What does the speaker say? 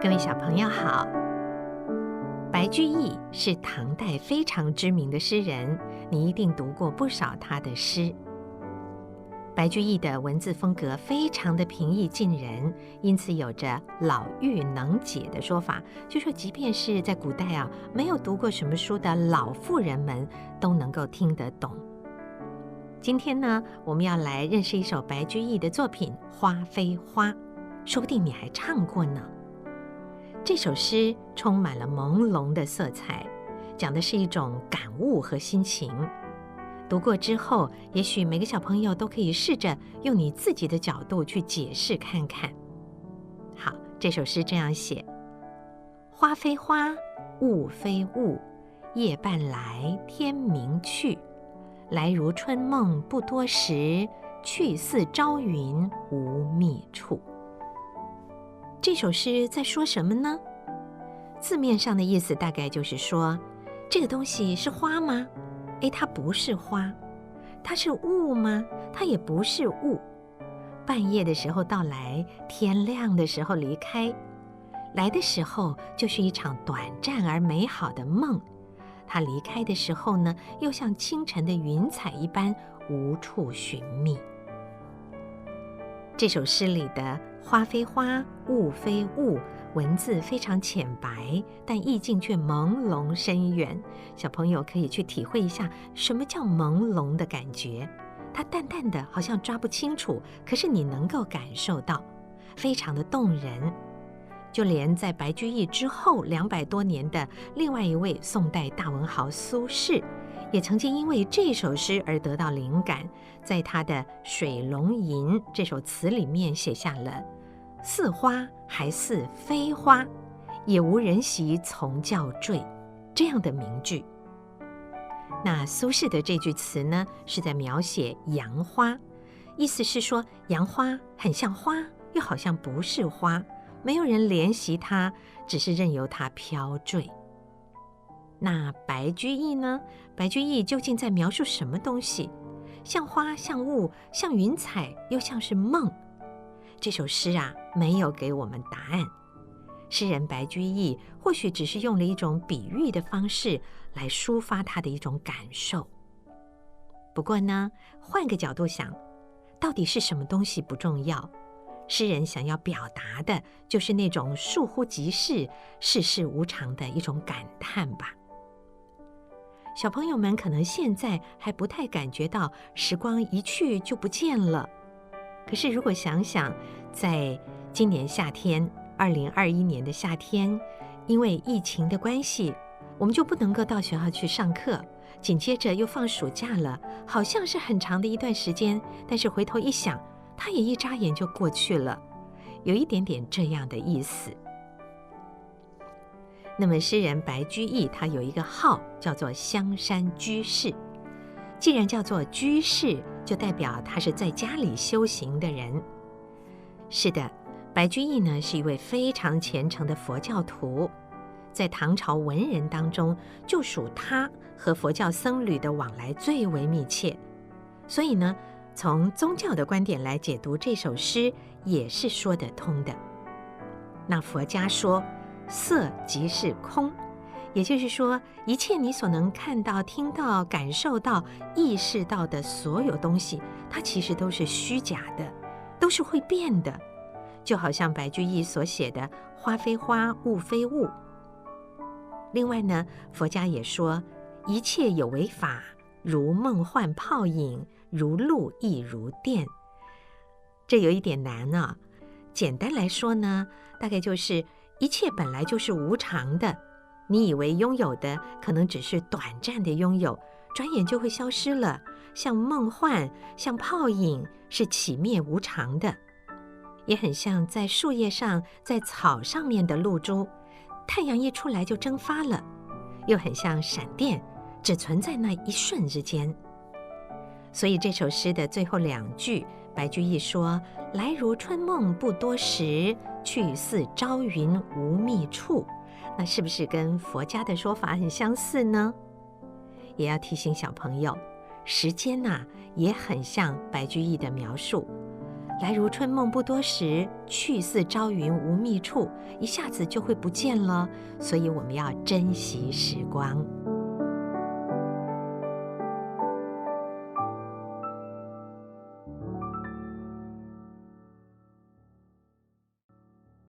各位小朋友好，白居易是唐代非常知名的诗人，你一定读过不少他的诗。白居易的文字风格非常的平易近人，因此有着老妪能解的说法，就说即便是在古代没有读过什么书的老妇人们都能够听得懂。今天呢，我们要来认识一首白居易的作品《花非花》，说不定你还唱过呢。这首诗充满了朦胧的色彩，讲的是一种感悟和心情。读过之后，也许每个小朋友都可以试着用你自己的角度去解释看看。好，这首诗这样写：花非花，雾非雾，夜半来，天明去。来如春梦不多时，去似朝云无觅处。这首诗在说什么呢？字面上的意思大概就是说，这个东西是花吗？它不是花。它是雾吗？它也不是雾。半夜的时候到来，天亮的时候离开。来的时候就是一场短暂而美好的梦，它离开的时候呢，又像清晨的云彩一般无处寻觅。这首诗里的花非花，雾非雾，文字非常浅白，但意境却朦胧深远。小朋友可以去体会一下什么叫朦胧的感觉。它淡淡的，好像抓不清楚，可是你能够感受到，非常的动人。就连在白居易之后200多年的另外一位宋代大文豪苏轼，也曾经因为这首诗而得到灵感，在他的《水龙吟》这首词里面写下了“似花还似非花，也无人惜从教坠”这样的名句。那苏轼的这句词呢，是在描写杨花，意思是说杨花很像花，又好像不是花，没有人怜惜它，只是任由它飘坠。那白居易呢？白居易究竟在描述什么东西？像花，像雾，像云彩，又像是梦。这首诗没有给我们答案。诗人白居易或许只是用了一种比喻的方式来抒发他的一种感受。不过呢，换个角度想，到底是什么东西不重要，诗人想要表达的就是那种倏忽即逝、世事无常的一种感叹吧。小朋友们可能现在还不太感觉到时光一去就不见了，可是如果想想，在今年夏天，2021年的夏天，因为疫情的关系，我们就不能够到学校去上课，紧接着又放暑假了，好像是很长的一段时间，但是回头一想，它也一眨眼就过去了，有一点点这样的意思。那么诗人白居易他有一个号叫做香山居士，既然叫做居士，就代表他是在家里修行的人。是的，白居易呢是一位非常虔诚的佛教徒，在唐朝文人当中，就属他和佛教僧侣的往来最为密切，所以呢，从宗教的观点来解读这首诗也是说得通的。那佛家说色即是空，也就是说，一切你所能看到、听到、感受到、意识到的所有东西，它其实都是虚假的，都是会变的，就好像白居易所写的“花非花，雾非雾”。另外呢，佛家也说，一切有为法，如梦幻泡影，如露亦如电。这有一点难啊。简单来说呢，大概就是一切本来就是无常的，你以为拥有的可能只是短暂的拥有，转眼就会消失了，像梦幻，像泡影，是起灭无常的。也很像在树叶上、在草上面的露珠，太阳一出来就蒸发了，又很像闪电，只存在那一瞬之间。所以这首诗的最后2句，白居易说：“来如春梦不多时，去似朝云无觅处。”那是不是跟佛家的说法很相似呢？也要提醒小朋友，时间也很像白居易的描述，来如春梦不多时，去似朝云无觅处，一下子就会不见了。所以我们要珍惜时光。